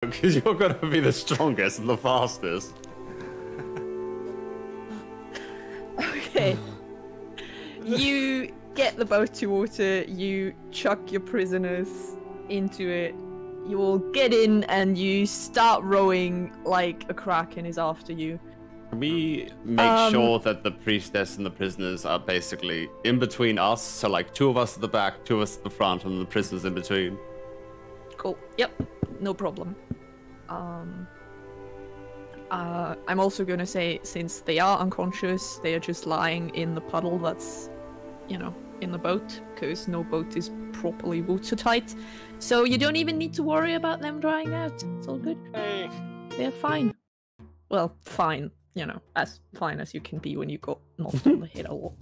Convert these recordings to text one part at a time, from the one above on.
Because you're gonna be the strongest and the fastest. Okay. You get the boat to water, you chuck your prisoners into it, you all get in and you start rowing like a kraken is after you. Can we make sure that the priestess and the prisoners are basically in between us? So like 2 of us at the back, 2 of us at the front, and the prisoners in between. Cool. Yep. No problem. I'm also gonna say, since they are unconscious, they are just lying in the puddle that's, you know, in the boat, because no boat is properly watertight. So you don't even need to worry about them drying out. It's all good. Hey. They're fine. Well, fine. You know, as fine as you can be when you got knocked on the head a lot.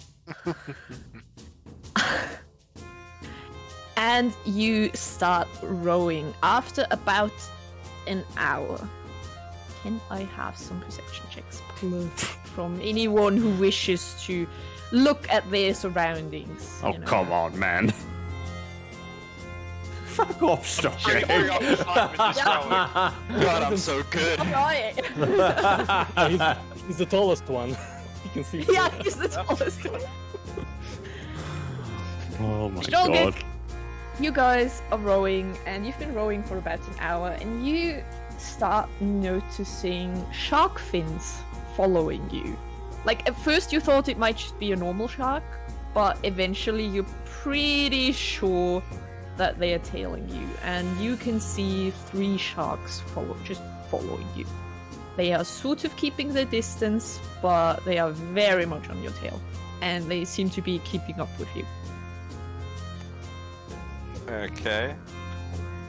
And you start rowing after about an hour. Can I have some perception checks, please, from anyone who wishes to look at their surroundings? Oh, you know? come on, man. Fuck off, Stocky. God, I'm so good. Alright. He's the tallest one. You can see. Yeah, he's the tallest one. Oh my Strongest. god. You guys are rowing, and you've been rowing for about an hour, and you start noticing shark fins following you. Like, at first you thought it might just be a normal shark, but eventually you're pretty sure that they are tailing you, and you can see 3 sharks just following you. They are sort of keeping their distance, but they are very much on your tail, and they seem to be keeping up with you. Okay.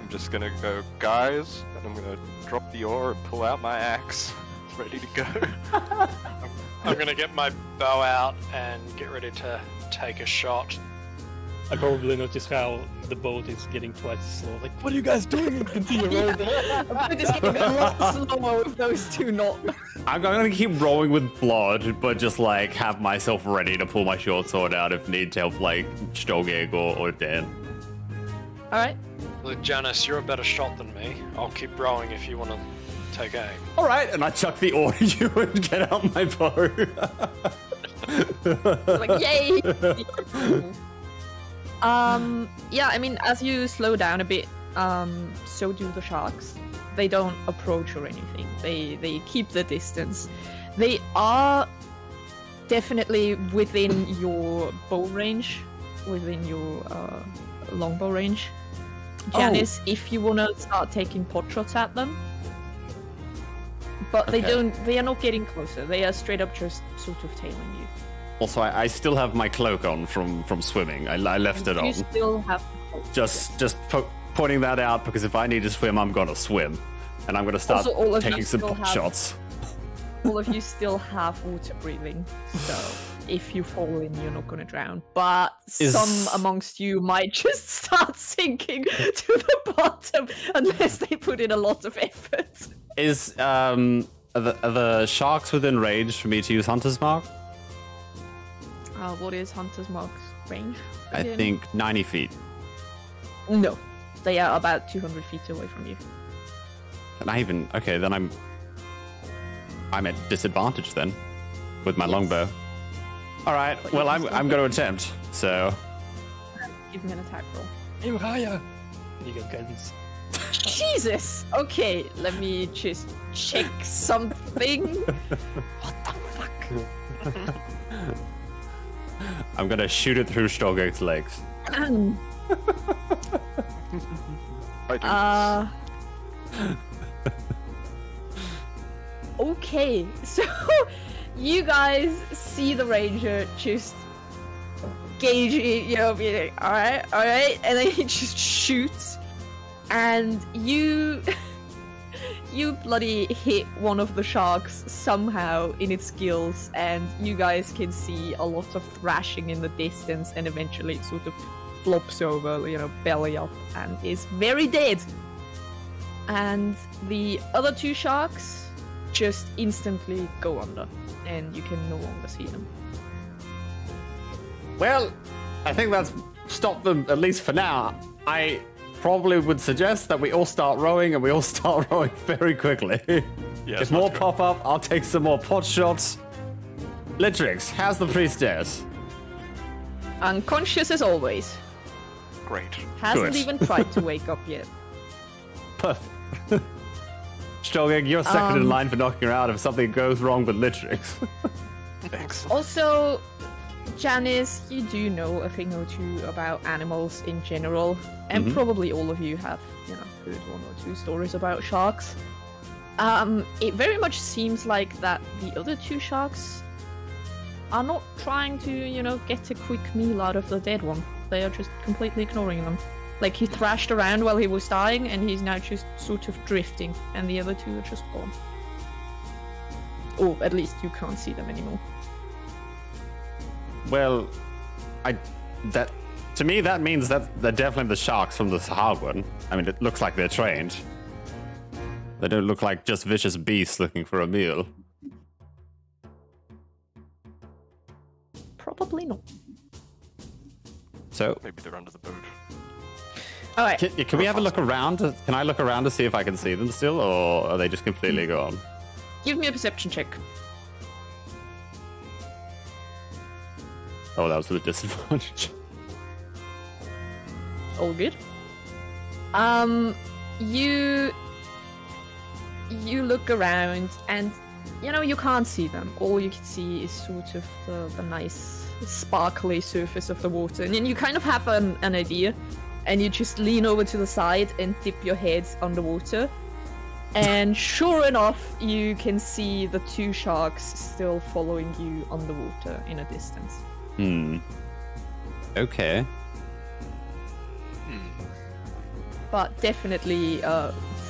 I'm just gonna go, guys, and I'm gonna drop the oar and pull out my axe. Ready to go. I'm gonna get my bow out and get ready to take a shot. I probably notice how the boat is getting twice as slow. Like, what are you guys doing? And continue rowing. I'm just getting a lot slower with those 2 not. I'm gonna keep rolling with blood, but just like have myself ready to pull my short sword out if need to help like Stogeg or Dan. Alright. Look, Janice, you're a better shot than me. I'll keep rowing if you want to take aim. Alright, and I chuck the oar at you and get out my bow. Like, yay! Yeah, I mean, as you slow down a bit, so do the sharks. They don't approach or anything. They keep the distance. They are definitely within your bow range, within your longbow range. Janice, if you wanna start taking pot shots at them. But they are not getting closer. They are straight up just sort of tailing you. Also, I still have my cloak on from swimming. I left it on. You still have Just pointing that out, because if I need to swim, I'm gonna swim. And I'm gonna start Also, taking some pot shots. All of you still have water breathing, so if you fall in, you're not gonna drown. But some amongst you might just start sinking to the bottom unless they put in a lot of effort. Is are the sharks within range for me to use Hunter's Mark? What is Hunter's Mark's range? I think 90 feet. No, they are about 200 feet away from you. And I even then I'm at disadvantage then with my longbow. All right, well I'm going to attempt. So give me an attack roll. Aim higher. You got guidance. Jesus. Okay, let me just check something. What the fuck? I'm gonna shoot it through Stogeg's legs. Okay, so you guys see the ranger just gauging, you know, being like, alright, and then he just shoots, and you bloody hit one of the sharks somehow in its gills, and you guys can see a lot of thrashing in the distance, and eventually it sort of flops over, you know, belly up, and is very dead. And the other 2 sharks just instantly go under, and you can no longer see them. Well, I think that's stopped them, at least for now. I probably would suggest that we all start rowing, and we all start rowing very quickly. Yes, if more let's go. pop up, I'll take some more pot shots. Litrix, how's the priestess? Unconscious as always. Great. Hasn't Good. even tried to wake up yet. Perfect. Stogig, you're second in line for knocking her out if something goes wrong with Litrix. Thanks. Also, Janice, you do know a thing or two about animals in general, and probably all of you have, heard one or two stories about sharks. It very much seems like that the other two sharks are not trying to, get a quick meal out of the dead one. They are just completely ignoring them. Like, he thrashed around while he was dying, and he's now just sort of drifting, and the other two are just gone. Or at least you can't see them anymore. Well, to me that means that they're definitely the sharks from the Sahuagin. I mean, it looks like they're trained. They don't look like just vicious beasts looking for a meal. Probably not. So, Maybe they're under the boat. Alright. can we have a look around? Can I look around to see if I can see them still, or are they just completely gone? Give me a perception check. Oh, that was with a disadvantage. All good. You look around and, you can't see them. All you can see is sort of the nice sparkly surface of the water. And then you kind of have an idea, and you just lean over to the side and dip your head underwater. And sure enough, you can see the two sharks still following you underwater in a distance. Okay. But definitely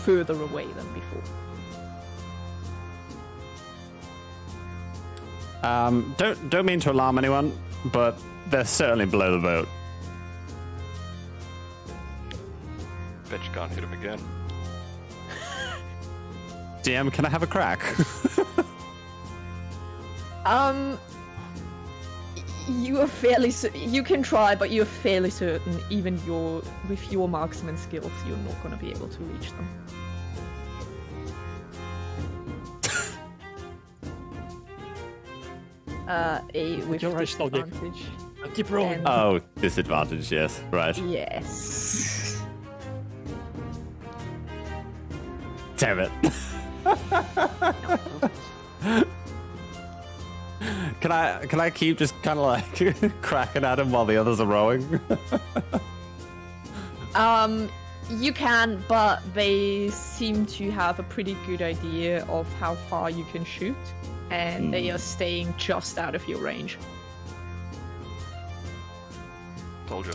further away than before. Don't mean to alarm anyone, but they're certainly below the boat. Bet you can't hit him again. DM, can I have a crack? You are fairly you can try, but you're fairly certain even with your marksman skills, you're not going to be able to reach them. With You're right, Stoggy. disadvantage. Keep rolling. And- Oh, disadvantage, yes, right. Yes. Damn it. Can I keep just kind of like cracking at him while the others are rowing? You can, but they seem to have a pretty good idea of how far you can shoot, and they are staying just out of your range. Told you.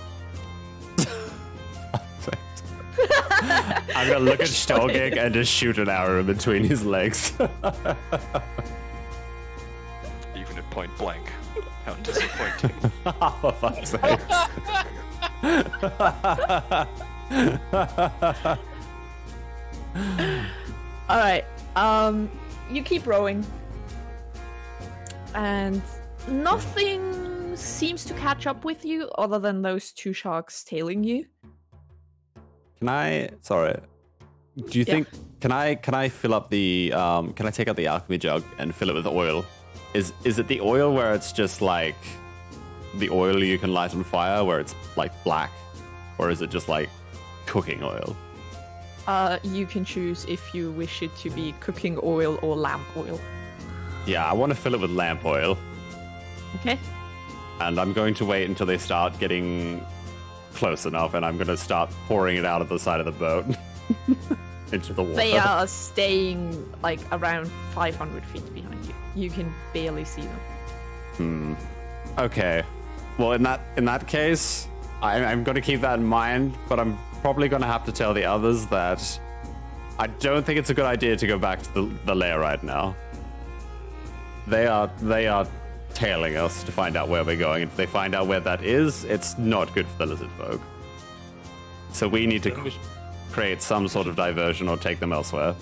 I'm gonna look at Stogig and just shoot an arrow in between his legs. Even at point blank. How disappointing. For fuck's sake. Alright, you keep rowing. And nothing seems to catch up with you other than those two sharks tailing you. Sorry. Do you think can I fill up the can I take out the alchemy jug and fill it with oil? Is it the oil where it's just like the oil you can light on fire where it's like black, or is it just like cooking oil? You can choose if you wish it to be cooking oil or lamp oil. Yeah, I want to fill it with lamp oil. Okay. And I'm going to wait until they start getting close enough, and I'm going to start pouring it out of the side of the boat into the water. They are staying like around 500 feet behind you. You can barely see them. Okay. Well, in that case, I'm going to keep that in mind, but I'm probably going to have to tell the others that I don't think it's a good idea to go back to the lair right now. They are tailing us to find out where we're going. If they find out where that is, it's not good for the LizardFolk. So we need to create some sort of diversion or take them elsewhere.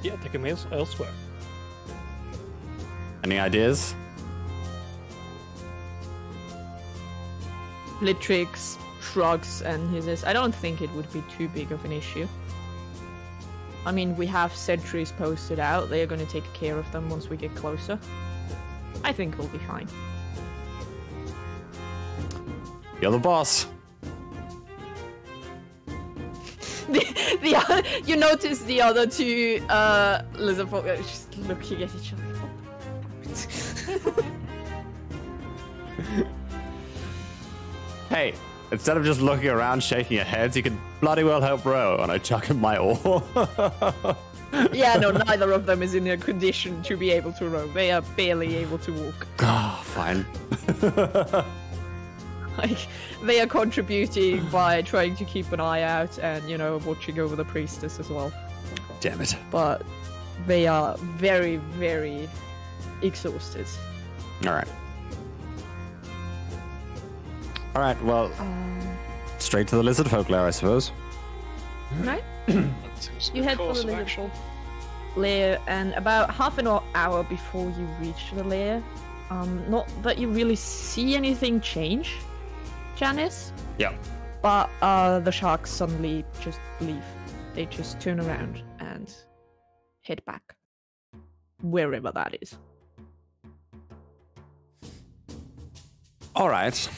Yeah, take them elsewhere. Any ideas? Litrix shrugs and he says, I don't think it would be too big of an issue. I mean, we have sentries posted out. They are going to take care of them once we get closer. I think we'll be fine. You're the boss. You notice the other two LizardFolk are just looking at each other. Hey, instead of just looking around shaking your heads, you can bloody well help row, and I chuck in my oar. Yeah, no, neither of them is in a condition to be able to row. They are barely able to walk. Oh, fine. Like, they are contributing by trying to keep an eye out and, you know, watching over the priestess as well. Damn it. But they are very, very exhausted. Alright. Alright, well, straight to the LizardFolk lair, I suppose. Right? Seems a You good head for course the of action. LizardFolk lair, and about half an hour before you reach the lair, not that you really see anything change, Janice, Yeah. but the sharks suddenly just leave. They just turn around and head back, wherever that is. Alright.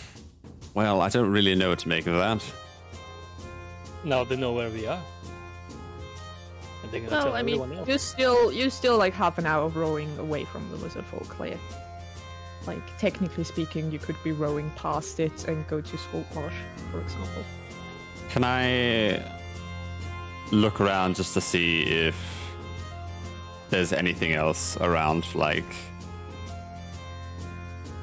Well, I don't really know what to make of that. Now they know where we are. And they're gonna Well, tell I mean, everyone else. you're still like half an hour of rowing away from the LizardFolk lair. Like, technically speaking, you could be rowing past it and go to SaltMarsh, for example. Can I look around just to see if there's anything else around, like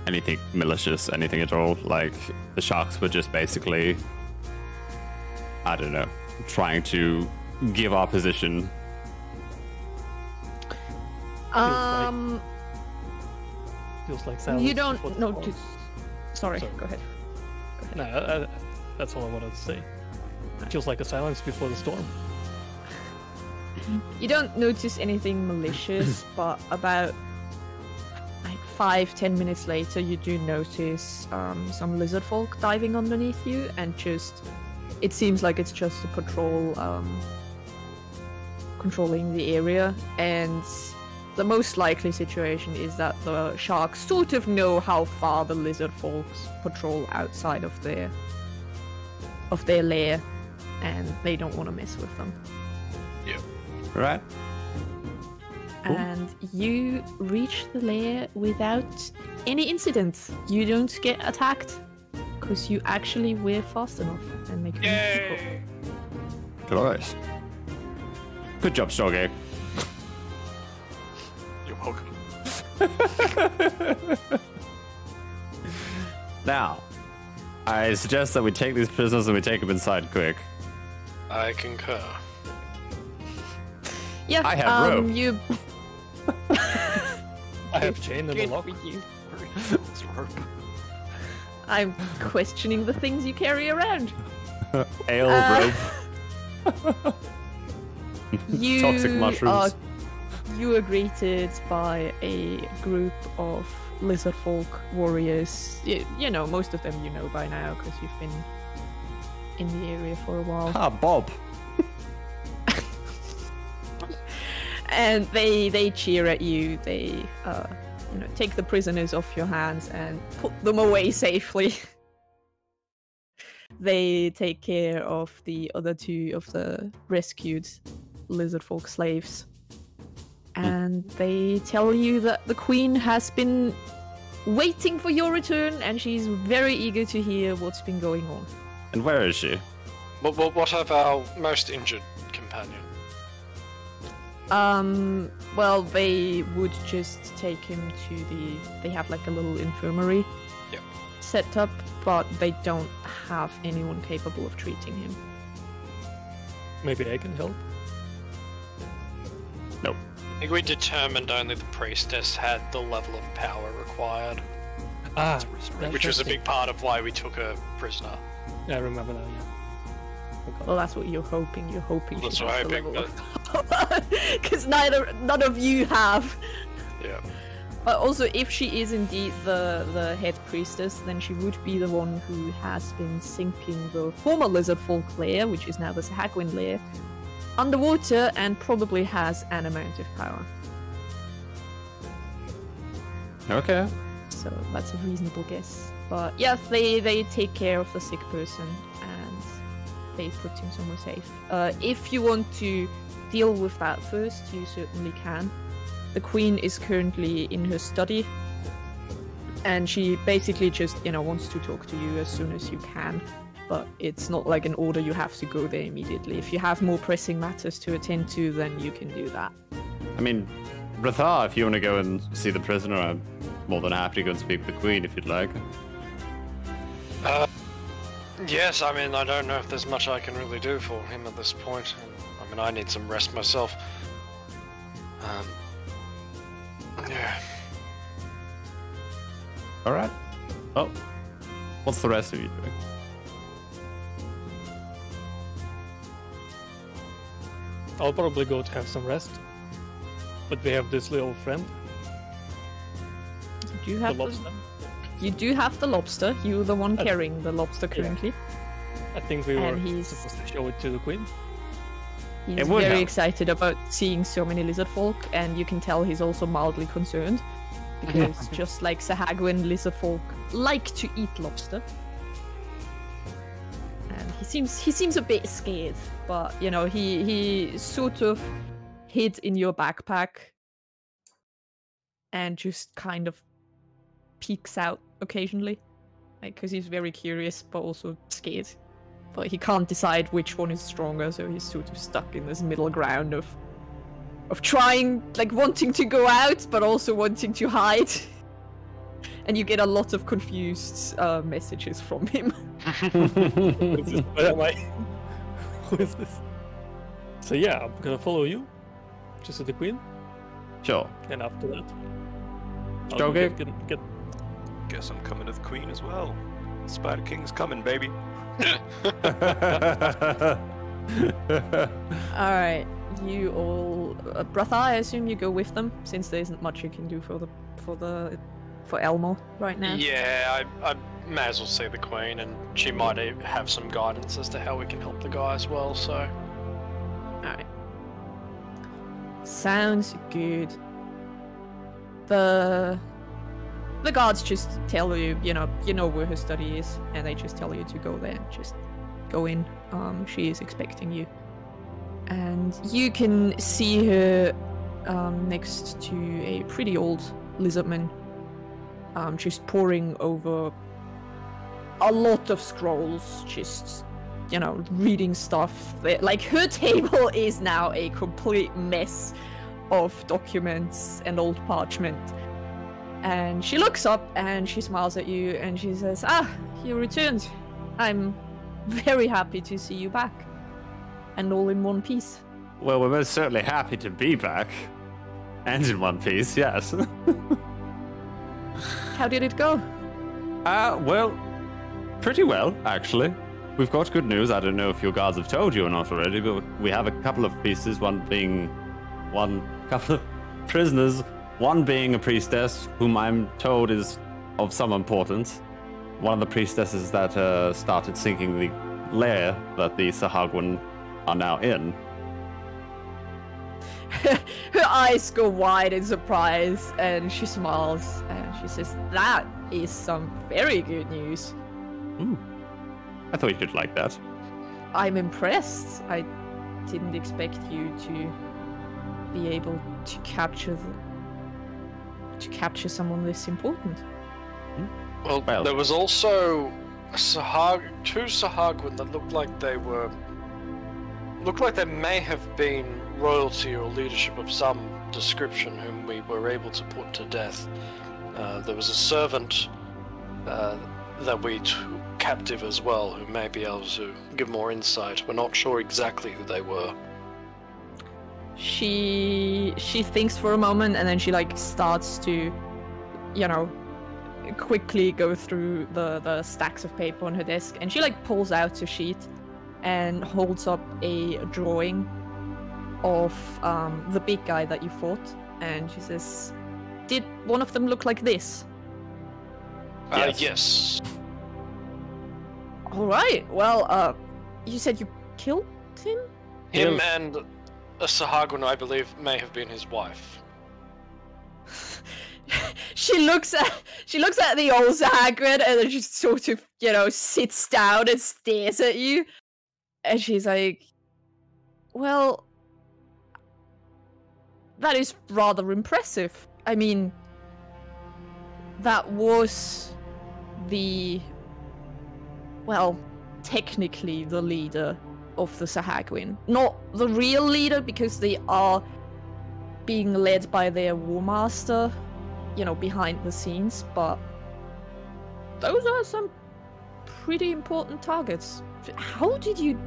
anything malicious, anything at all? Like, the sharks were just basically, I don't know, trying to give our position. Feels like silence You before don't the notice. storm. Sorry, Sorry. go ahead. No, that's all I wanted to say. Feels like a silence before the storm. You don't notice anything malicious, but about like 5-10 minutes later, you do notice some LizardFolk diving underneath you, and just it seems like it's just a patrol controlling the area. And the most likely situation is that the sharks sort of know how far the LizardFolks patrol outside of their lair, and they don't want to mess with them. Right? Cool. And you reach the lair without any incident. You don't get attacked because you actually were fast enough and make Yay! Glorious. Good job, Shoge. You're welcome. Now, I suggest that we take these prisoners and we take them inside quick. I concur. Yeah, I have rope. You. I have chain and a Good lock. for you. It's rope. I'm questioning the things you carry around. Ale, rope, You toxic mushrooms. You are greeted by a group of LizardFolk warriors. You know, most of them you know by now because you've been in the area for a while. Ah, Bob. And they cheer at you. They take the prisoners off your hands and put them away safely. They take care of the other two of the rescued LizardFolk slaves. And they tell you that the queen has been waiting for your return, and she's very eager to hear what's been going on. And where is she? What of our most injured companion? Well, they would just take him to they have like a little infirmary Yep. set up, but they don't have anyone capable of treating him. Maybe I can help. Nope. I think we determined only the priestess had the level of power required, Ah, which was a big part of why we took her prisoner. I remember now, yeah. Forgot. Well, that's what you're hoping. You're hoping That's she what has I'm the hoping, level of power, because none of you have. Yeah. But also, if she is indeed the head priestess, then she would be the one who has been sinking the former LizardFolk lair, which is now the Sahuagin lair, underwater, and probably has an amount of power. Okay. So that's a reasonable guess. But yeah, they take care of the sick person and they put him somewhere safe. If you want to deal with that first, you certainly can. The queen is currently in her study, and she basically just, wants to talk to you as soon as you can. But it's not like an order you have to go there immediately. If you have more pressing matters to attend to, then you can do that. I mean, Rathar, if you want to go and see the prisoner, I'm more than happy to go and speak with the queen if you'd like. Yes, I mean, I don't know if there's much I can really do for him at this point. I mean, I need some rest myself. Yeah. Alright. Oh. What's the rest of you doing? I'll probably go to have some rest. But we have this little friend, You the have lobster. You do have the lobster. You're the one Uh, carrying the lobster currently. I think we were And he's- supposed to show it to the queen. He's It would very help. excited about seeing so many LizardFolk, and you can tell he's also mildly concerned. Because just like Sahuagin, LizardFolk like to eat lobster. And he seems a bit scared, but he sort of hid in your backpack and just kind of peeks out occasionally. Because he's very curious but also scared. But he can't decide which one is stronger, so he's sort of stuck in this middle ground of trying, wanting to go out, but also wanting to hide. And you get a lot of confused messages from him. Where am I? Who is this? So yeah, I'm gonna follow you, just to the queen, Sure. and after that, I'll Okay. get Guess I'm coming to the queen as well. Spider King's coming, baby. Alright, you all... Bratha, I assume you go with them, since there isn't much you can do for Elmo right now. Yeah, I may as well see the queen, and she might have some guidance as to how we can help the guy as well, so... Alright. Sounds good. The guards just tell you, you know where her study is, and they just tell you to go there. Just go in. She is expecting you. And you can see her next to a pretty old lizardman, just poring over a lot of scrolls, just, reading stuff. Like, her table is now a complete mess of documents and old parchment. And she looks up and she smiles at you and she says, you returned. I'm very happy to see you back. And all in one piece. Well, we're most certainly happy to be back. And in one piece, yes. How did it go? Well, pretty well, actually. We've got good news. I don't know if your guards have told you or not already, but we have a couple of pieces, couple of prisoners, one being a priestess, whom I'm told is of some importance. One of the priestesses that started sinking the lair that the Sahuagin are now in. Her eyes go wide in surprise and she smiles and she says, that is some very good news. I thought you'd like that. I'm impressed. I didn't expect you to be able to capture someone this important. Well, Well- there was also two Sahuagin that looked like they may have been royalty or leadership of some description whom we were able to put to death. There was a servant that we took captive as well, who may be able to give more insight. We're not sure exactly who they were. She thinks for a moment and then she starts to, quickly go through the stacks of paper on her desk, and she pulls out a sheet and holds up a drawing of the big guy that you fought, and she says, did one of them look like this? Yes. All right. Well, you said you killed him? Him and a Sahuagin, I believe, may have been his wife. She looks at the old Sahuagin and then she sort of, sits down and stares at you. And she's like, well, that is rather impressive. I mean, that was technically the leader of the Sahuagin. Not the real leader, because they are being led by their war master, behind the scenes, but those are some pretty important targets. How did you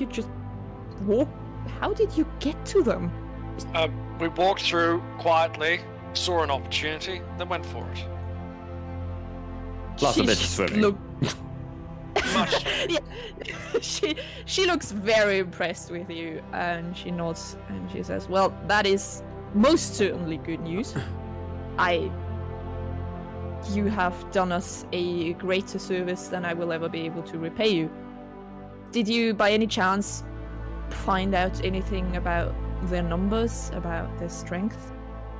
just walk? How did you get to them? We walked through quietly, saw an opportunity, then went for it. Lots of bitches swimming. Yeah, she looks very impressed with you, and she nods and she says, well, that is most certainly good news. You have done us a greater service than I will ever be able to repay you. Did you by any chance find out anything about their numbers, about their strength?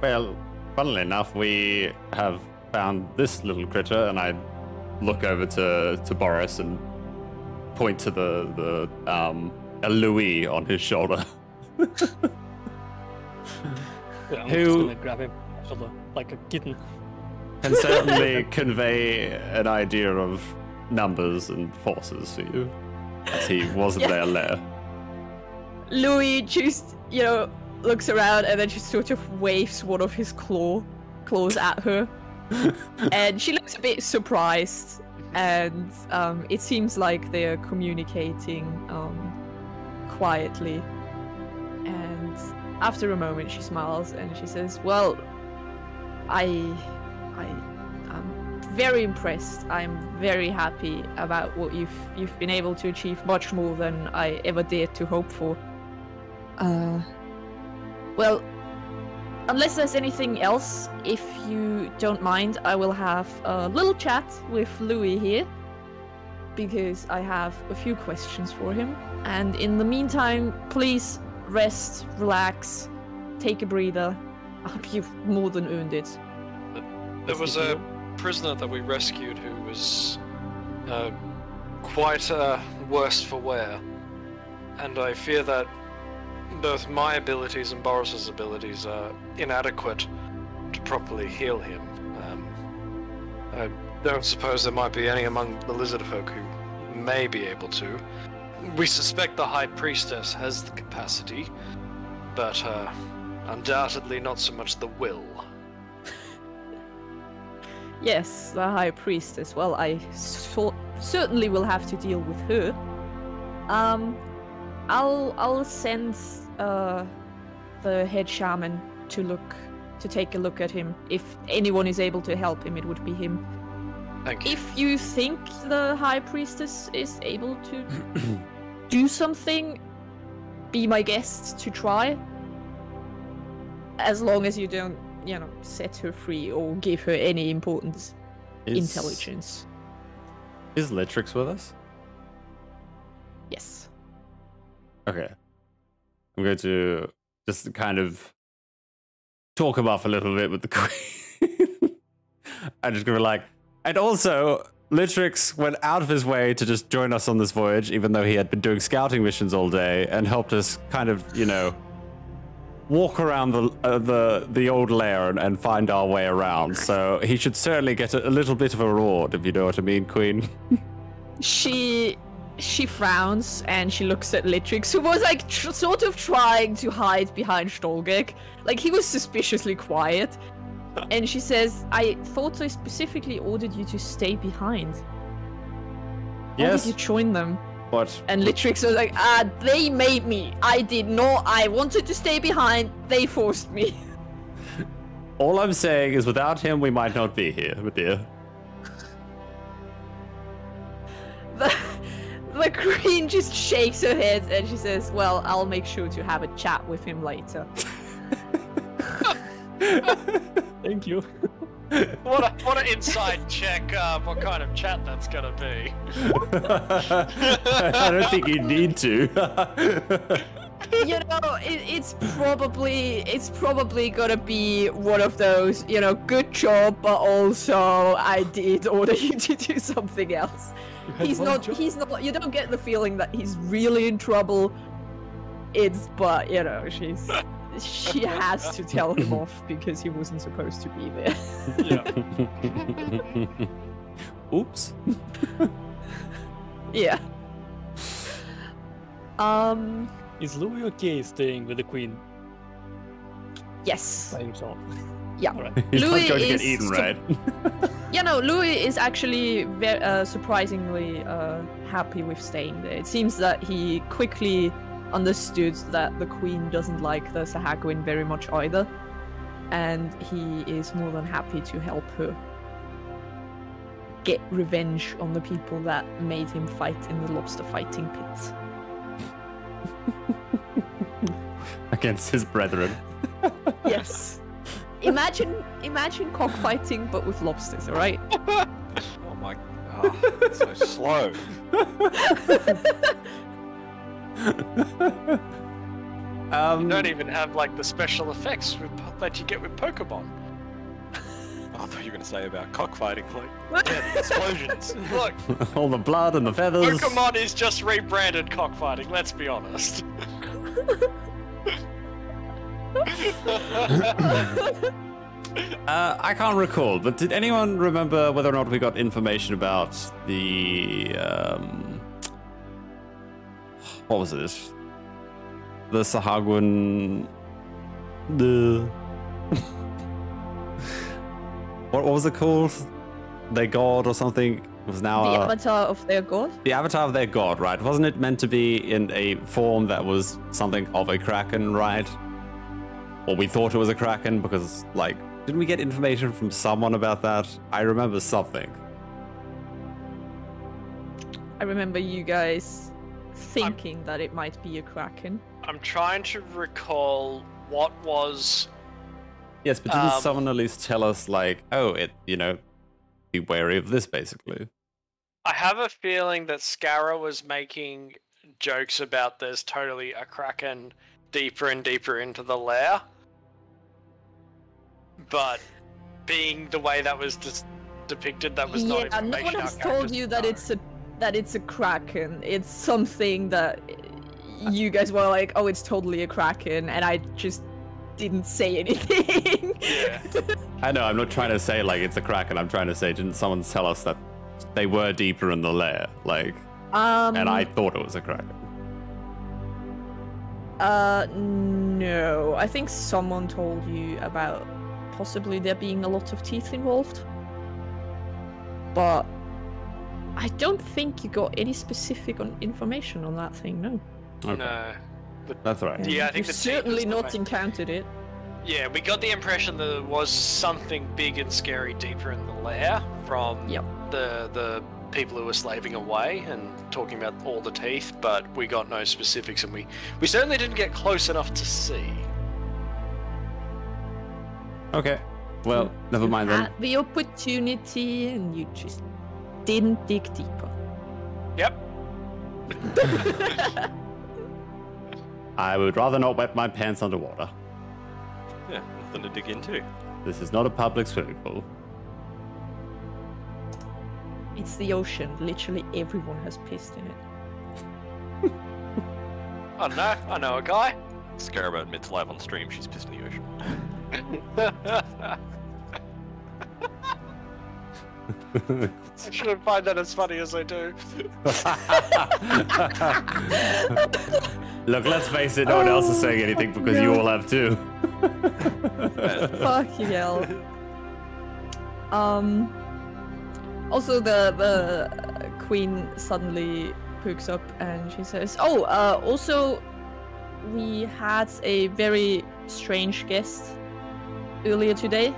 Well, funnily enough, we have found this little critter, and I look over to Boris and point to a Louis on his shoulder. Yeah, I'm Who- just gonna grab him by the shoulder like a kitten. Can certainly convey an idea of numbers and forces for you, as he wasn't their lair. Louis just, looks around and then just sort of waves one of his claws at her. And she looks a bit surprised, and it seems like they're communicating quietly. And after a moment, she smiles and she says, well, I'm very impressed. I'm very happy about what you've been able to achieve, much more than I ever dared to hope for. Well, unless there's anything else, if you don't mind, I will have a little chat with Louis here, because I have a few questions for him. And in the meantime, please rest, relax, take a breather. You've more than earned it. There was a prisoner that we rescued who was quite worse for wear, and I fear that both my abilities and Boris's abilities are inadequate to properly heal him. I don't suppose there might be any among the LizardFolk who may be able to. We suspect the High Priestess has the capacity, but undoubtedly not so much the will. Yes, the High Priestess. Well, I certainly will have to deal with her. I'll send the head shaman to take a look at him. If anyone is able to help him, it would be him. Thank you. If you think the High Priestess is able to do something, be my guest to try. As long as you don't, set her free or give her any important intelligence. Is Litrix with us? Yes. Okay. I'm going to just kind of talk him off a little bit with the queen. I'm just going to be like, and also, Litrix went out of his way to just join us on this voyage, even though he had been doing scouting missions all day, and helped us kind of, walk around the old lair and find our way around. So he should certainly get a little bit of a reward, if you know what I mean, Queen. She frowns and she looks at Litrix, who was like sort of trying to hide behind Stolgek. Like, he was suspiciously quiet. And she says, I thought I specifically ordered you to stay behind. Why did you join them? What? And Litrix was like, they made me. I did not. I wanted to stay behind. They forced me. All I'm saying is without him, we might not be here, my dear. The queen just shakes her head and she says, well, I'll make sure to have a chat with him later. Thank you. What an inside check, what kind of chat that's gonna be. I don't think you need to. You know, it's probably gonna be one of those, you know, good job, but also I did order you to do something else. He's not. You don't get the feeling that he's really in trouble. But you know, she has to tell him off because he wasn't supposed to be there. Yeah. Oops. Yeah. Is Louis okay staying with the queen Yes. by himself? Yeah. All right. He's Louis not going to get is eaten, right? Yeah, no, Louis is actually surprisingly happy with staying there. It seems that he quickly understood that the queen doesn't like the Sahuagin very much either, and he is more than happy to help her get revenge on the people that made him fight in the lobster fighting pit. Against his brethren. Yes. Imagine cockfighting, but with lobsters, alright? Oh my god, it's so slow. You don't even have like the special effects that you get with Pokemon. I thought you were going to say about cockfighting, like, yeah, the explosions. Look, all the blood and the feathers. Pokemon is just rebranded cockfighting, let's be honest. I can't recall, but did anyone remember whether or not we got information about the what was it? The Sahuagin, the what was it called? Their god or something? It was now The avatar of their god? the avatar of their god, right? Wasn't it meant to be in a form that was something of a kraken, right? Or we thought it was a kraken because, like, didn't we get information from someone about that? I remember something. I remember you guys thinking that it might be a kraken. I'm trying to recall what was... Yes, but didn't someone at least tell us, like, oh, be wary of this, basically? I have a feeling that Scarra was making jokes about there's totally a kraken deeper and deeper into the lair. But being the way that was depicted, that was not information. No one has told you that it's a kraken. It's something that you guys were like, oh, it's totally a kraken, and I just didn't say anything. Yeah. I know, I'm not trying to say, like, it's a kraken. I'm trying to say, didn't someone tell us that they were deeper in the lair? Like, and I thought it was a kraken. No. I think someone told you about possibly there being a lot of teeth involved. But I don't think you got any specific information on that thing, no. Okay. No. That's right. Yeah, I think You've the certainly teeth was the not main- encountered it. Yeah, we got the impression that there was something big and scary deeper in the lair from Yep. the people who were slaving away and talking about all the teeth, but we got no specifics, and we certainly didn't get close enough to see. Okay. Well, never mind then. Had the opportunity and you just didn't dig deeper. Yep. I would rather not wet my pants underwater. Yeah, nothing to dig into. This is not a public swimming pool. It's the ocean. Literally everyone has pissed in it. I don't know. I know a guy. Scarab admits live on stream she's pissed in the ocean. I shouldn't find that as funny as I do. Look, let's face it, no one else is saying anything because you all have too. Fucking hell. Also, the queen suddenly pokes up and she says, "Oh, also, we had a very strange guest earlier today.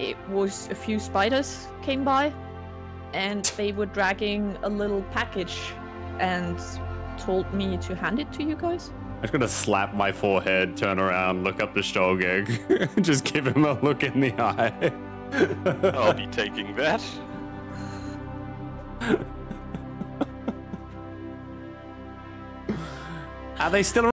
It was a few spiders came by, and they were dragging a little package, and told me to hand it to you guys." I'm just gonna slap my forehead, turn around, look up the Shogeg, just give him a look in the eye. I'll be taking that. Are they still